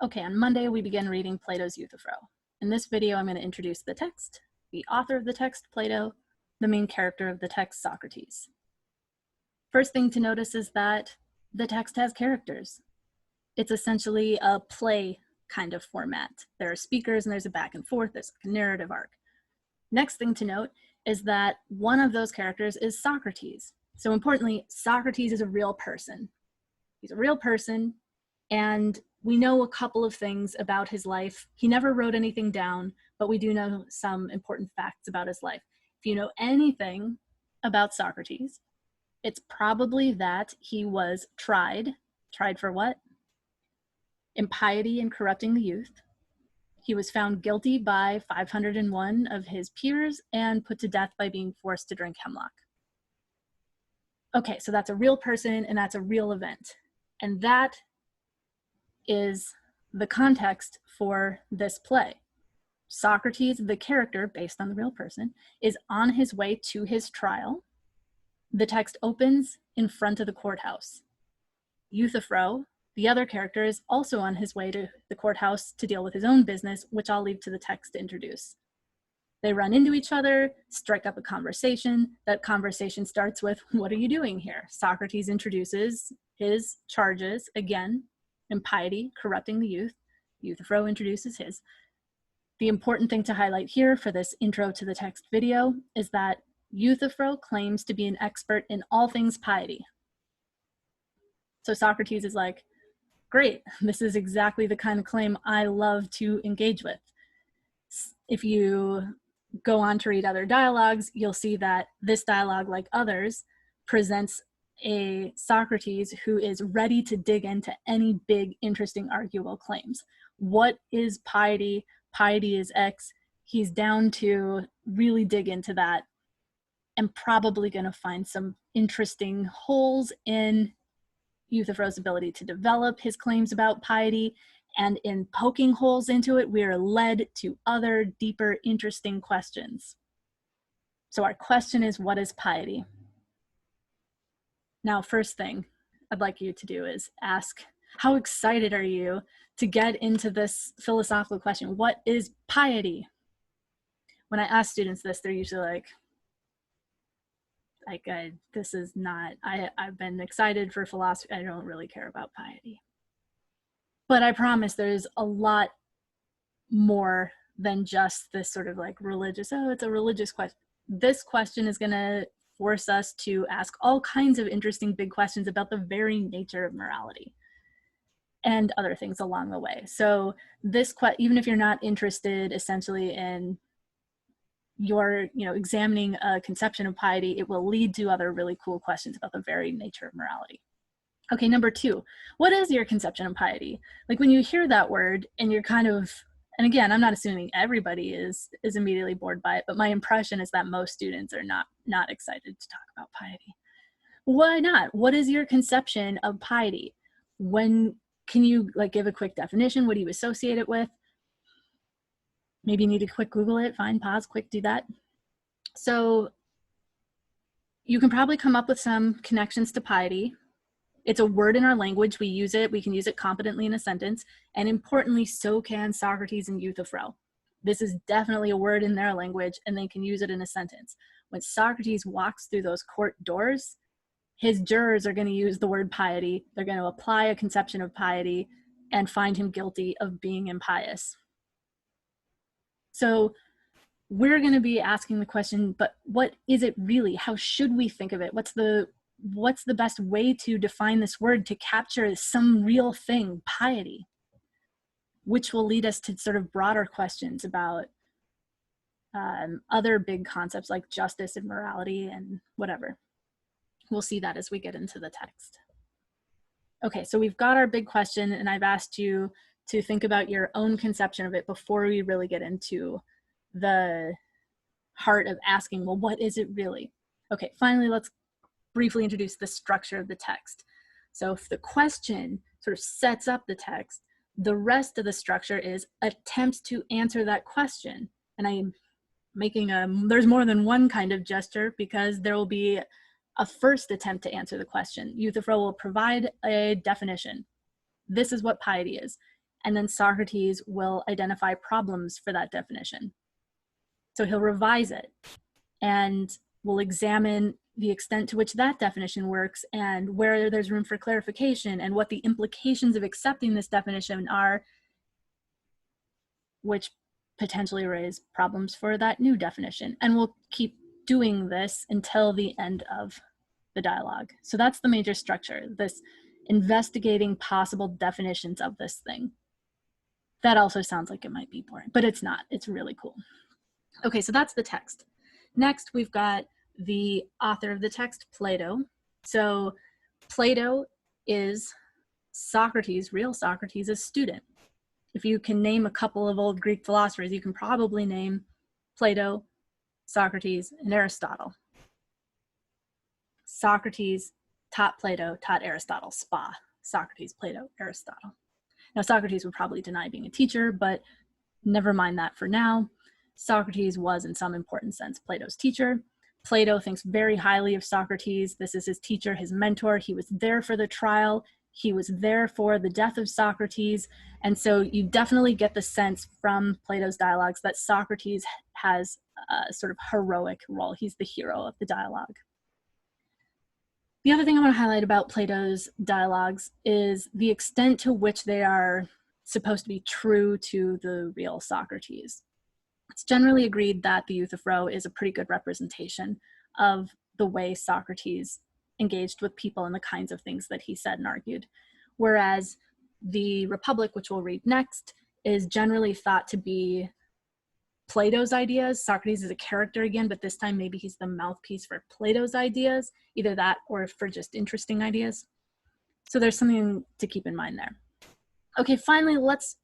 Okay, on Monday we begin reading Plato's Euthyphro. In this video, I'm going to introduce the text, the author of the text, Plato, the main character of the text, Socrates. First thing to notice is that the text has characters. It's essentially a play kind of format. There are speakers and there's a back and forth, there's a narrative arc. Next thing to note is that one of those characters is Socrates. So importantly, Socrates is a real person. He's a real person, and we know a couple of things about his life. He never wrote anything down, but we do know some important facts about his life. If you know anything about Socrates, it's probably that he was tried for what? Impiety and corrupting the youth. He was found guilty by 501 of his peers and put to death by being forced to drink hemlock. Okay, so that's a real person and that's a real event. And that is the context for this play. Socrates, the character based on the real person, is on his way to his trial. The text opens in front of the courthouse. Euthyphro, the other character, is also on his way to the courthouse to deal with his own business, which I'll leave to the text to introduce. They run into each other, strike up a conversation. That conversation starts with, "What are you doing here?" Socrates introduces his charges, again, impiety, corrupting the youth. Euthyphro introduces his. The important thing to highlight here for this intro to the text video is that Euthyphro claims to be an expert in all things piety. So Socrates is like, great, this is exactly the kind of claim I love to engage with. If you go on to read other dialogues, you'll see that this dialogue, like others, presents a Socrates who is ready to dig into any big, interesting, arguable claims. What is piety? Piety is X. He's down to really dig into that and probably going to find some interesting holes in Euthyphro's ability to develop his claims about piety. And in poking holes into it, we are led to other, deeper, interesting questions. So our question is, what is piety? Now, first thing I'd like you to do is ask, how excited are you to get into this philosophical question? What is piety? When I ask students this, they're usually like this is not, I've been excited for philosophy. I don't really care about piety. But I promise there's a lot more than just this sort of like religious, oh, it's a religious question. This question is going to force us to ask all kinds of interesting big questions about the very nature of morality and other things along the way. So this, even if you're not interested essentially in your, examining a conception of piety, it will lead to other really cool questions about the very nature of morality. Okay, number two, what is your conception of piety? Like when you hear that word and you're kind of, and again, I'm not assuming everybody is immediately bored by it, but my impression is that most students are not excited to talk about piety. Why not? What is your conception of piety? Can you give a quick definition? What do you associate it with? Maybe you need to quick Google it, fine, pause, quick, do that. So you can probably come up with some connections to piety. It's a word in our language. We use it. We can use it competently in a sentence. And importantly, so can Socrates and Euthyphro. This is definitely a word in their language, and they can use it in a sentence. When Socrates walks through those court doors, his jurors are going to use the word piety. They're going to apply a conception of piety and find him guilty of being impious. So we're going to be asking the question, but what is it really? How should we think of it? What's the best way to define this word to capture some real thing, piety, which will lead us to sort of broader questions about other big concepts like justice and morality and whatever. We'll see that as we get into the text. Okay, so we've got our big question, and I've asked you to think about your own conception of it before we really get into the heart of asking, well, what is it really? Okay, finally, let's briefly introduce the structure of the text. So if the question sort of sets up the text, the rest of the structure is attempts to answer that question. And I'm making there's more than one kind of gesture because there will be a first attempt to answer the question. Euthyphro will provide a definition. This is what piety is. and then Socrates will identify problems for that definition. So he'll revise it and will examine the extent to which that definition works and where there's room for clarification and what the implications of accepting this definition are, which potentially raise problems for that new definition. And we'll keep doing this until the end of the dialogue. So that's the major structure, this investigating possible definitions of this thing. That also sounds like it might be boring, but it's not. It's really cool. Okay, so that's the text. Next, we've got the author of the text, Plato. So Plato is Socrates, real Socrates' student. If you can name a couple of old Greek philosophers, you can probably name Plato, Socrates, and Aristotle. Socrates taught Plato, taught Aristotle, SPA. Socrates, Plato, Aristotle. Now, Socrates would probably deny being a teacher, but never mind that for now. Socrates was, in some important sense, Plato's teacher. Plato thinks very highly of Socrates. This is his teacher, his mentor. He was there for the trial. He was there for the death of Socrates. And so you definitely get the sense from Plato's dialogues that Socrates has a sort of heroic role. He's the hero of the dialogue. The other thing I want to highlight about Plato's dialogues is the extent to which they are supposed to be true to the real Socrates. It's generally agreed that the Euthyphro is a pretty good representation of the way Socrates engaged with people and the kinds of things that he said and argued. Whereas the Republic, which we'll read next, is generally thought to be Plato's ideas. Socrates is a character again, but this time maybe he's the mouthpiece for Plato's ideas, either that or for just interesting ideas. So there's something to keep in mind there. Okay, finally, let's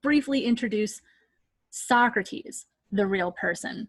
briefly introduce Socrates, the real person.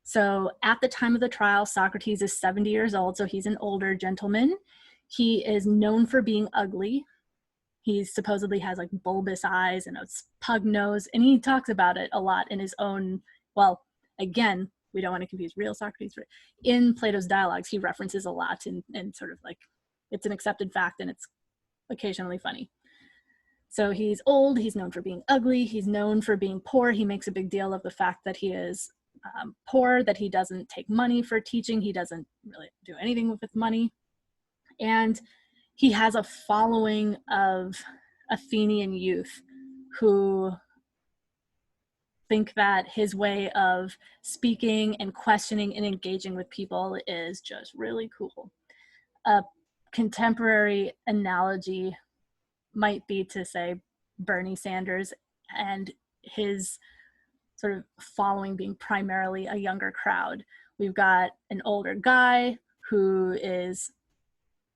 So at the time of the trial, Socrates is 70 years old, so he's an older gentleman. He is known for being ugly. He supposedly has like bulbous eyes and a pug nose, and he talks about it a lot in his own, well, again, we don't want to confuse real Socrates, but in Plato's dialogues, he references a lot and sort of like, it's an accepted fact and it's occasionally funny. So he's old, he's known for being ugly, he's known for being poor. He makes a big deal of the fact that he is poor, that he doesn't take money for teaching, he doesn't really do anything with money. And he has a following of Athenian youth who think that his way of speaking and questioning and engaging with people is just really cool. A contemporary analogy might be to say Bernie Sanders and his sort of following being primarily a younger crowd. We've got an older guy who is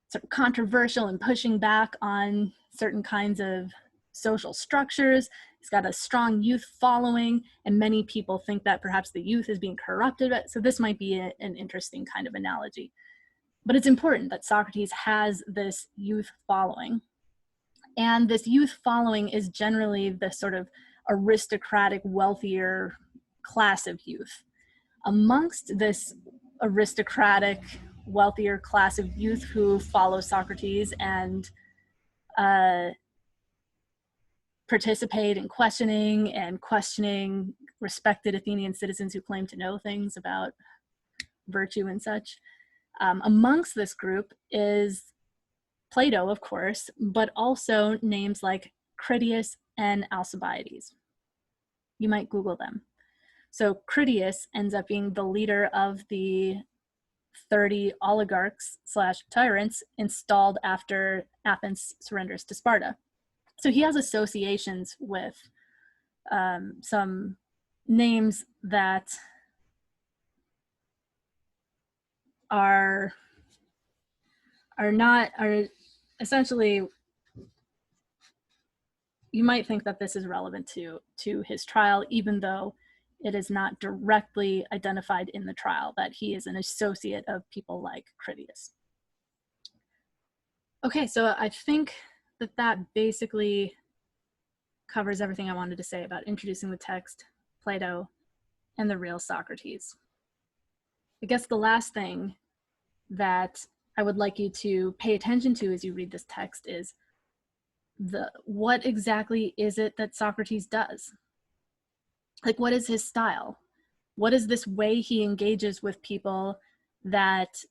sort of controversial and pushing back on certain kinds of social structures. He's got a strong youth following, and many people think that perhaps the youth is being corrupted. So this might be an interesting kind of analogy. But it's important that Socrates has this youth following. And this youth following is generally the sort of aristocratic, wealthier class of youth. Amongst this aristocratic, wealthier class of youth who follow Socrates and participate in questioning respected Athenian citizens who claim to know things about virtue and such. Amongst this group is Plato, of course, but also names like Critias and Alcibiades. You might Google them. So Critias ends up being the leader of the 30 oligarchs / tyrants installed after Athens surrenders to Sparta. So he has associations with some names that are essentially, you might think that this is relevant to his trial, even though it is not directly identified in the trial that he is an associate of people like Critias. Okay, so I think that basically covers everything I wanted to say about introducing the text, Plato, and the real Socrates. I guess the last thing that I would like you to pay attention to as you read this text is what exactly is it that Socrates does? Like, what is his style? What is this way he engages with people that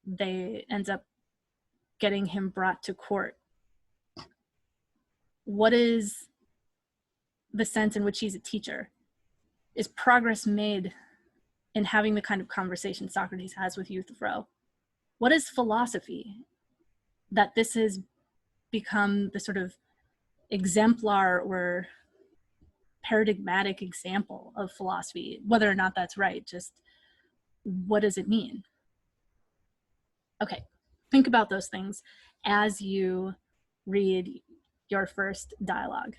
they ends up getting him brought to court? What is the sense in which he's a teacher? Is progress made in having the kind of conversation Socrates has with Euthyphro? What is philosophy? That this has become the sort of exemplar or paradigmatic example of philosophy, whether or not that's right, just what does it mean? Okay, think about those things as you read your first dialogue.